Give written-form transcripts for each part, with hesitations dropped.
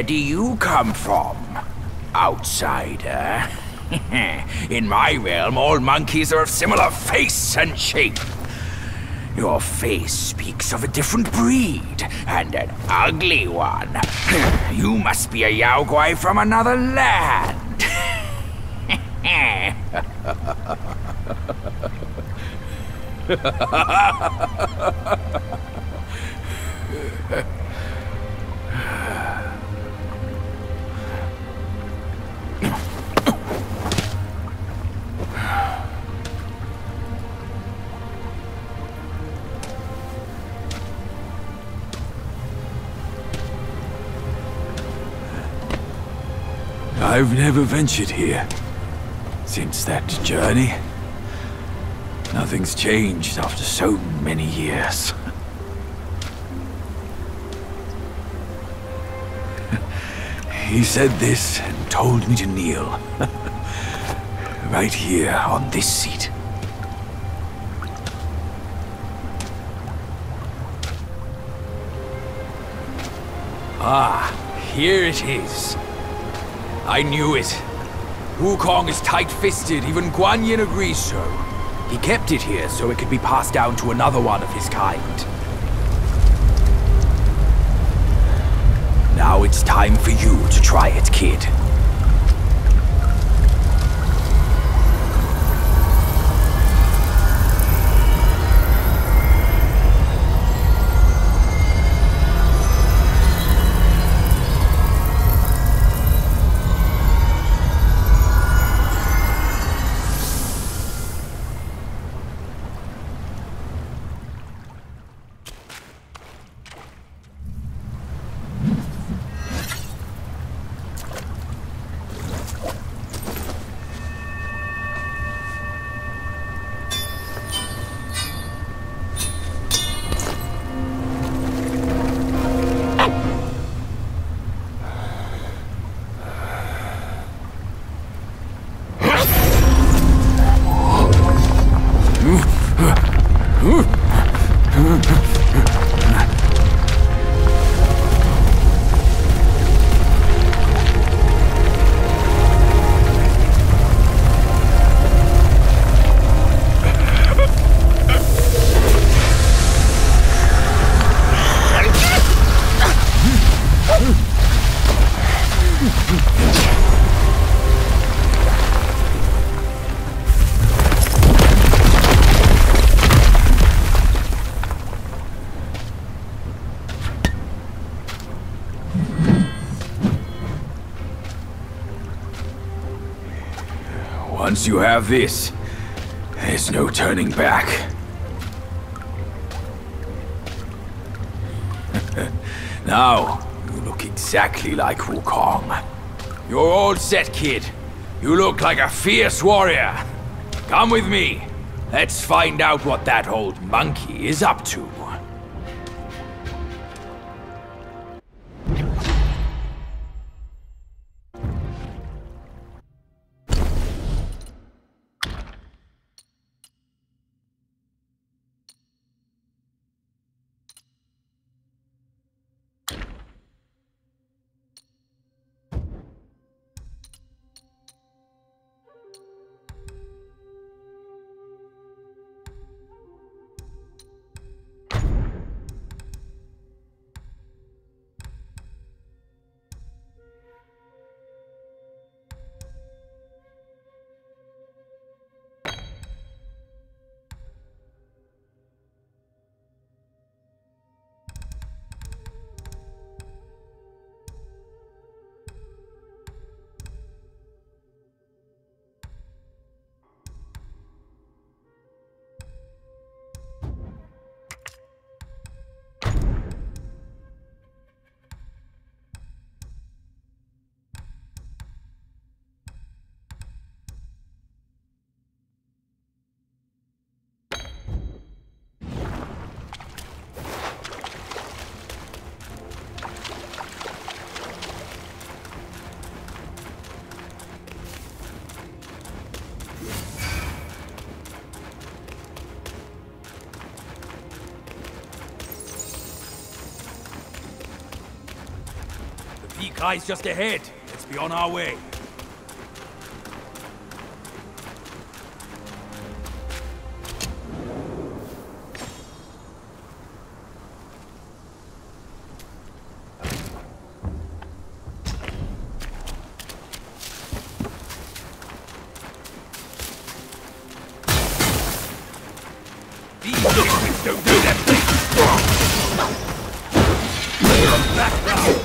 do you come from, outsider? In my realm, all monkeys are of similar face and shape. Your face speaks of a different breed, and an ugly one. You must be a Yaoguai from another land. I've never ventured here since that journey. Nothing's changed after so many years. He said this and told me to kneel. Right here on this seat. Ah, here it is. I knew it. Wukong is tight-fisted, even Guan Yin agrees so. He kept it here so it could be passed down to another one of his kind. Now it's time for you to try it, kid. Once you have this, there's no turning back. Now, you look exactly like Wukong. You're all set, kid. You look like a fierce warrior. Come with me. Let's find out what that old monkey is up to. Kai's just ahead. Let's be on our way. These chickens don't do their thing! Back round!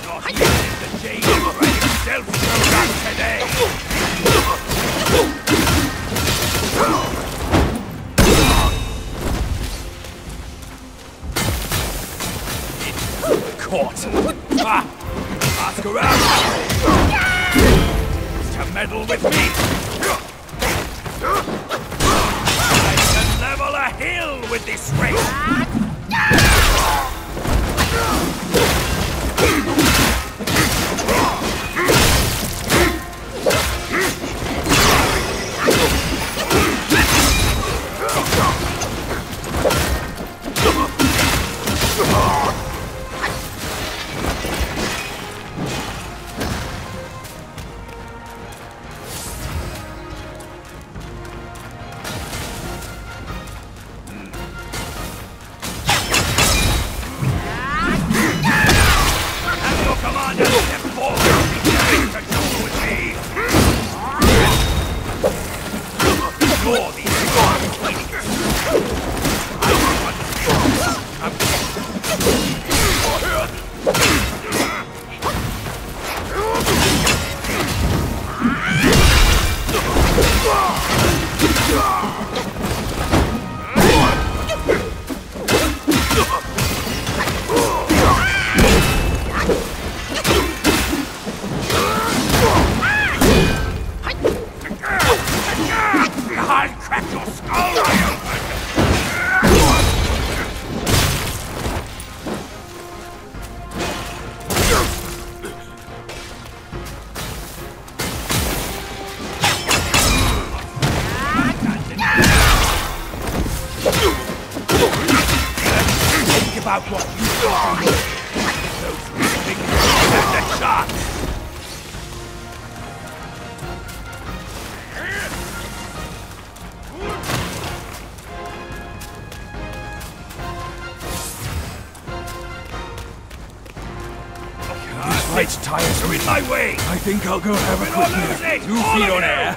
Not even in the jail by himself showed up today! Caught! Ah! Ask around! To meddle with me! Level a hill with this race! About what you do. Those things have the chance. These flight's tires are in my way. I think I'll go have a quick nap. 2 feet on air.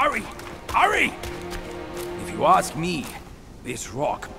Hurry! Hurry! If you ask me, this rock...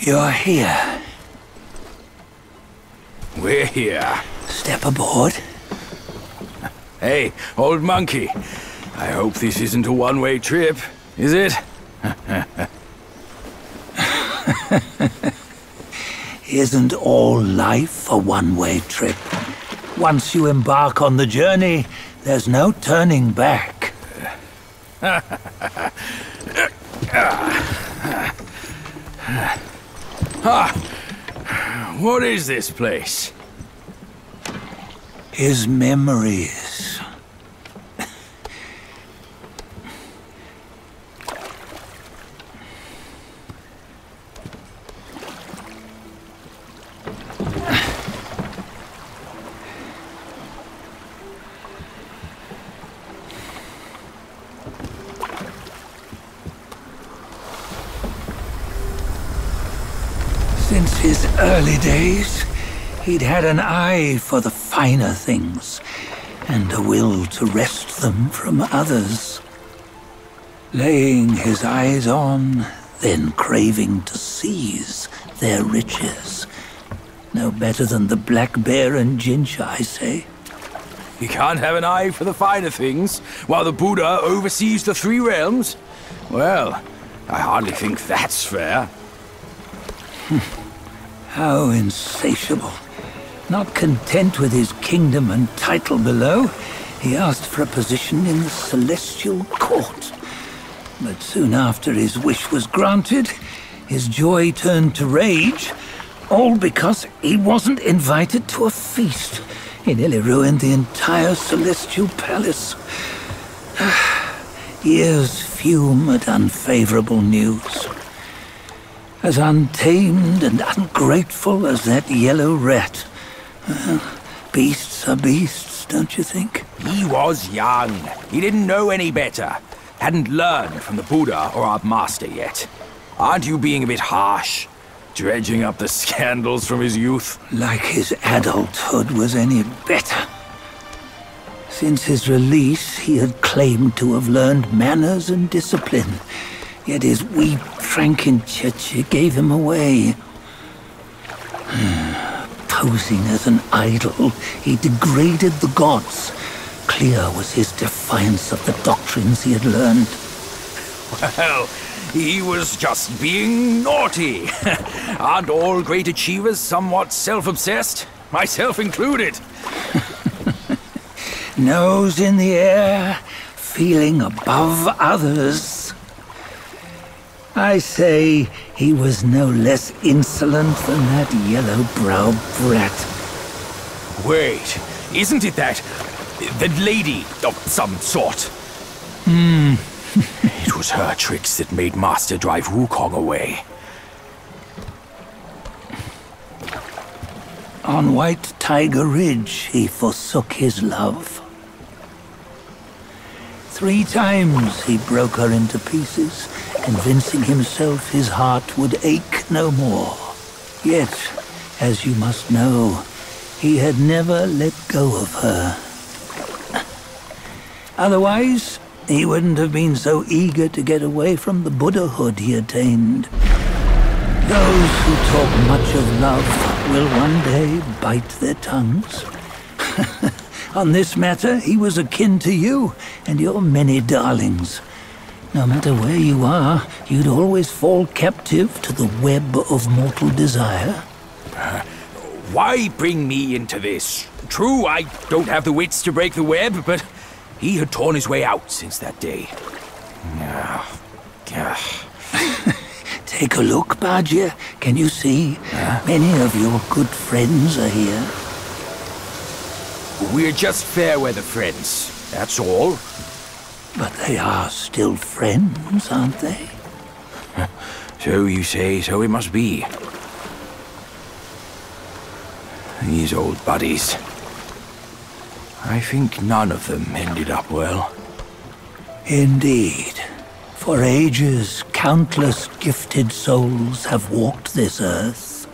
You're here. We're here. Step aboard. Hey, old monkey. I hope this isn't a one-way trip, is it? Isn't all life a one-way trip? Once you embark on the journey, there's no turning back. What is this place? His memories. Since his early days, he'd had an eye for the finer things, and a will to wrest them from others. Laying his eyes on, then craving to seize their riches. No better than the black bear and Jinch, I say. You can't have an eye for the finer things, while the Buddha oversees the three realms? Well, I hardly think that's fair. How insatiable. Not content with his kingdom and title below, he asked for a position in the Celestial Court. But soon after his wish was granted, his joy turned to rage, all because he wasn't invited to a feast. It nearly ruined the entire Celestial Palace. Years fume at unfavorable news. As untamed and ungrateful as that yellow rat. Beasts are beasts, don't you think? He was young. He didn't know any better. Hadn't learned from the Buddha or our master yet. Aren't you being a bit harsh? Dredging up the scandals from his youth? Like his adulthood was any better. Since his release, he had claimed to have learned manners and discipline. Yet his weak Frankenchurch gave him away. Posing as an idol, he degraded the gods. Clear was his defiance of the doctrines he had learned. Well, he was just being naughty. Aren't all great achievers somewhat self-obsessed? Myself included. Nose in the air, feeling above others. I say he was no less insolent than that yellow-browed brat. Wait, isn't it that lady of some sort? It was her tricks that made Master drive Wukong away. On White Tiger Ridge, he forsook his love. 3 times he broke her into pieces, convincing himself his heart would ache no more. Yet, as you must know, he had never let go of her. Otherwise, he wouldn't have been so eager to get away from the Buddhahood he attained. Those who talk much of love will one day bite their tongues. On this matter, he was akin to you and your many darlings. No matter where you are, you'd always fall captive to the web of mortal desire. Why bring me into this? True, I don't have the wits to break the web, but He had torn his way out since that day. Take a look, Badger. Can you see? Many of your good friends are here. We're just fair weather friends, that's all. But they are still friends, aren't they? So you say, so it must be. These old buddies. I think none of them ended up well. Indeed. For ages, countless gifted souls have walked this earth.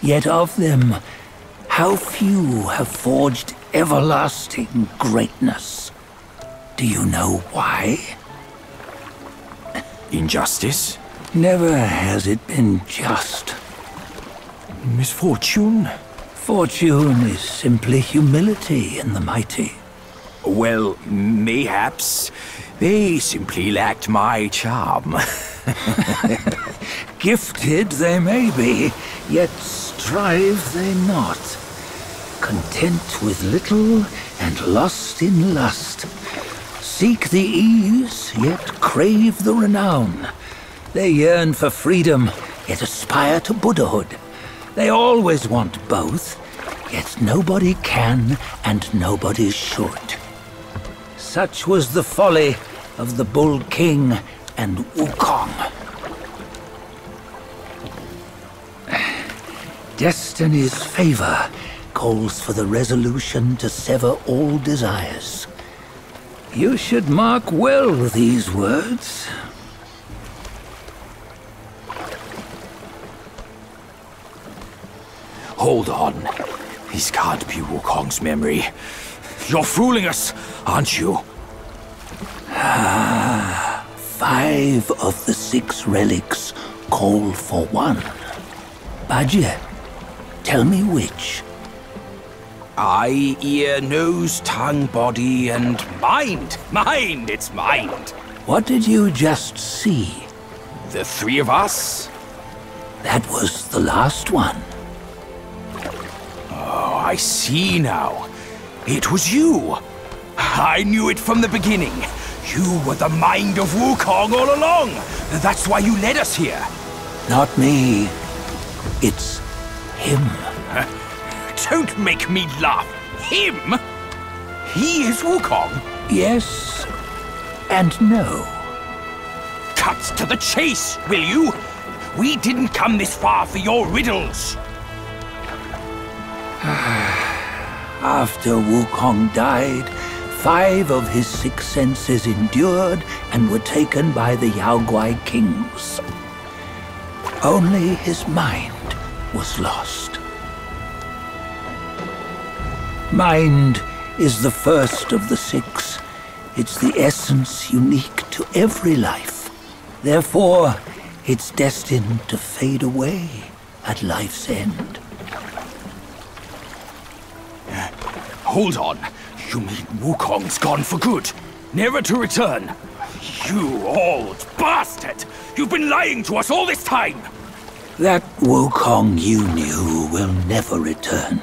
Yet of them, how few have forged everlasting greatness? Do you know why? Injustice? Never has it been just. Misfortune? Fortune is simply humility in the mighty. Well, mayhaps. They simply lacked my charm. Gifted they may be, yet strive they not. Content with little and lost in lust. Seek the ease, yet crave the renown. They yearn for freedom, yet aspire to Buddhahood. They always want both, yet nobody can and nobody should. Such was the folly of the Bull King and Wukong. Destiny's favor calls for the resolution to sever all desires. You should mark well these words. Hold on. This can't be Wukong's memory. You're fooling us, aren't you? 5 of the 6 relics call for one. Badger, tell me which. Eye, ear, nose, tongue, body, and mind. Mind, it's mind. What did you just see? The 3 of us? That was the last one. Oh, I see now. It was you. I knew it from the beginning. You were the mind of Wukong all along. That's why you led us here. Not me. It's him. Don't make me laugh. Him? He is Wukong? Yes and no. Cut to the chase, will you? We didn't come this far for your riddles. After Wukong died, 5 of his 6 senses endured and were taken by the Yaoguai kings. Only his mind was lost. Mind is the first of the 6. It's the essence unique to every life. Therefore, it's destined to fade away at life's end. Hold on. You mean Wukong's gone for good? Never to return? You old bastard! You've been lying to us all this time! That Wukong you knew will never return.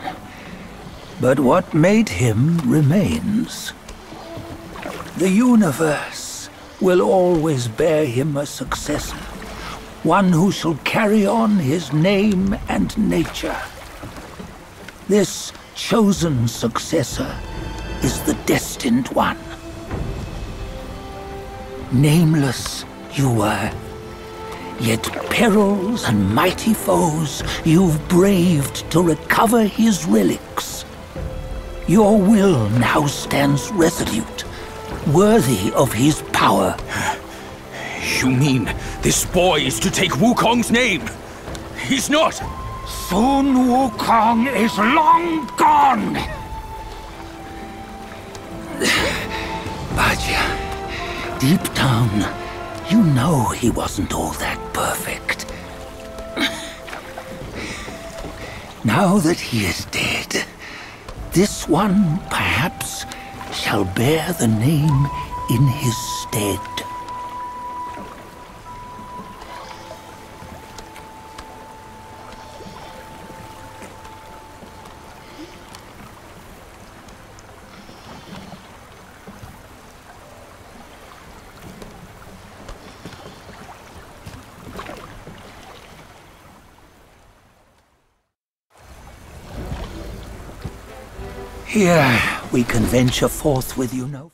But what made him remains. The universe will always bear him a successor. One who shall carry on his name and nature. This chosen successor is the destined one. Nameless you were, yet perils and mighty foes you've braved to recover his relics. Your will now stands resolute, worthy of his power. You mean this boy is to take Wukong's name? He's not! Sun Wukong is long gone! Badger, deep down, you know he wasn't all that perfect. Now that he is dead, this one, perhaps, shall bear the name in his stead. Here we can venture forth with you no.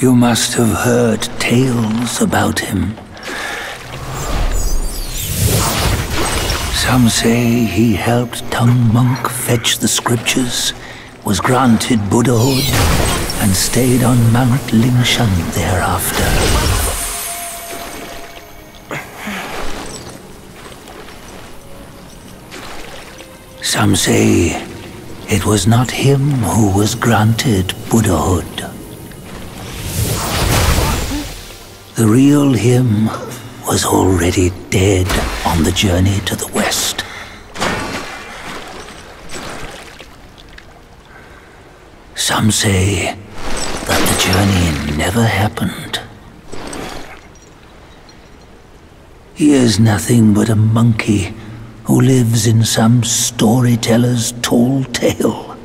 You must have heard tales about him. Some say he helped Tung Monk fetch the scriptures, was granted Buddhahood, and stayed on Mount Lingshan thereafter. Some say it was not him who was granted Buddhahood. The real him was already dead on the journey to the west. Some say that the journey never happened. He is nothing but a monkey who lives in some storyteller's tall tale.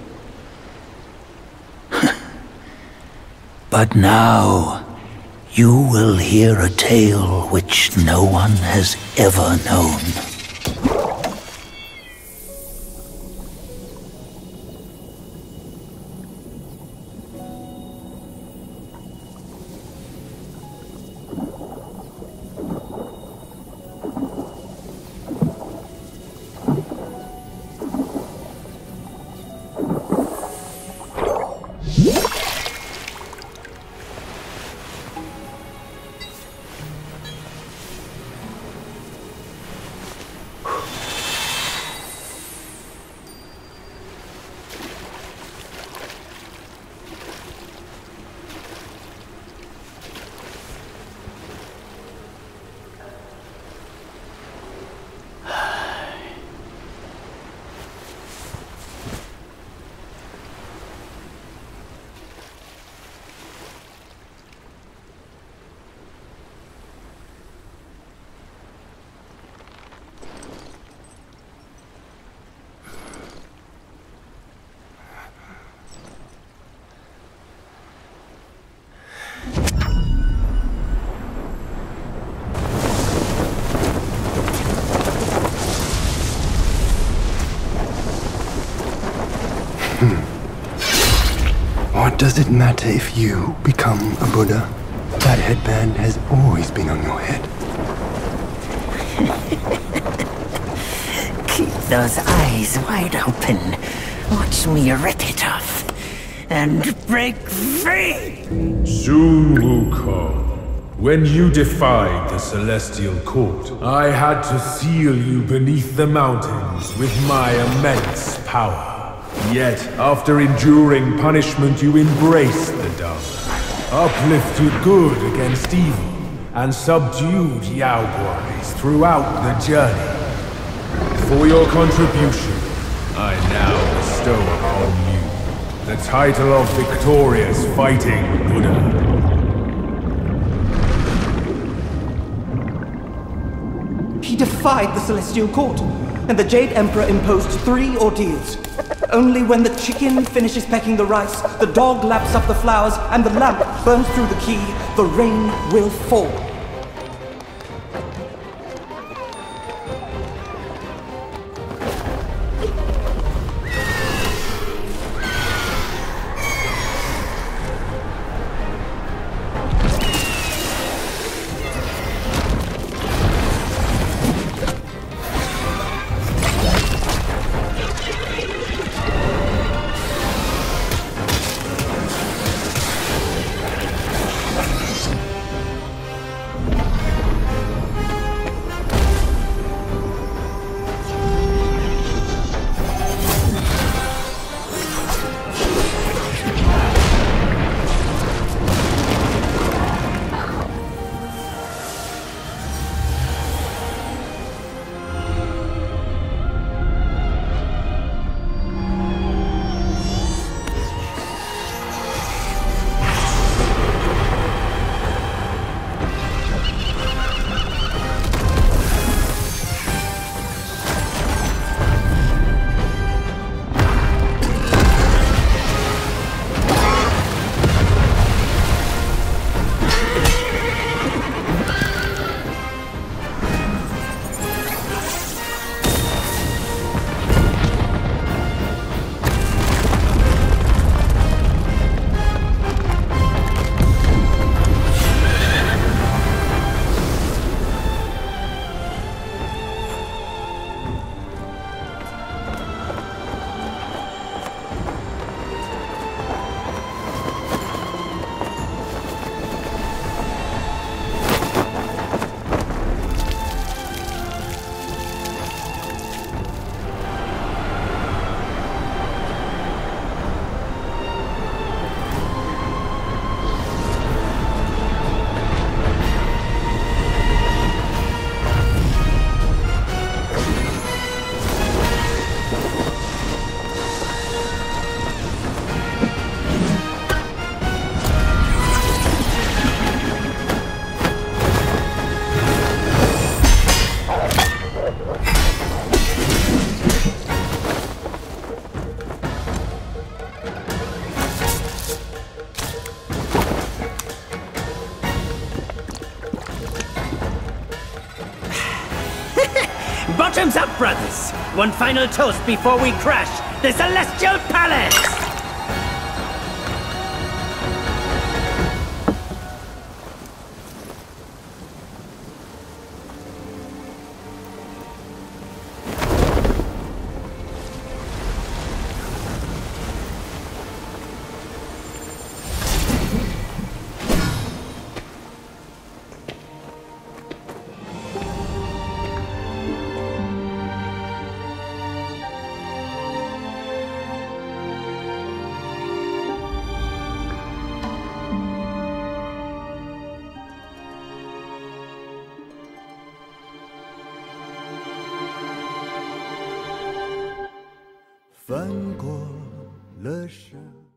But now, you will hear a tale which no one has ever known. What does it matter if you become a Buddha? That headband has always been on your head. Keep those eyes wide open. Watch me rip it off. And break free! Sun Wukong, when you defied the Celestial Court, I had to seal you beneath the mountains with my immense power. Yet, after enduring punishment, you embraced the Dharma, uplifted good against evil, and subdued Yao Guais throughout the journey. For your contribution, I now bestow upon you the title of Victorious Fighting Buddha. He defied the Celestial Court, and the Jade Emperor imposed 3 ordeals. Only when the chicken finishes pecking the rice, the dog laps up the flowers, and the lamp burns through the key, the rain will fall. brothers, one final toast before we crash the Celestial Palace!翻过了山。